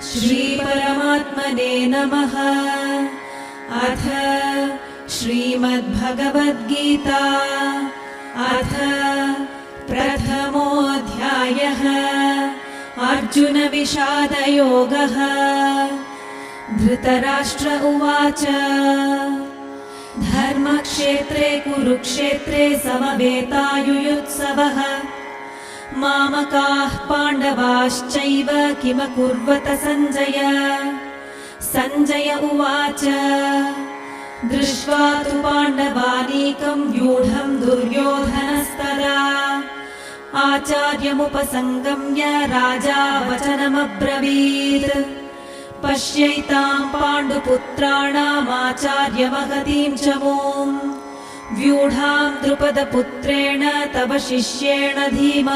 श्रीपरमात्मने नमः। अथ श्रीमद्भगवद्गीता अथ प्रथमोऽध्यायः। अर्जुनविषादयोगः। धृतराष्ट्र उवाच धर्मक्षेत्रे कुरुक्षेत्रे समवेतायुयुत्सवः। मामकाः पाण्डवाश्चैव किमकुर्वत सञ्जय। सञ्जय उवाच दृष्ट्वा तु पाण्डवानीकं व्यूढं दुर्योधनस्तदा आचार्यमुपसङ्गम्य राजा वचनमब्रवीत्। पश्यैतां पाण्डुपुत्राणामाचार्यमहतीं च मूं व्यूढां द्रुपदपुत्रेण तव शिष्येण धीमता।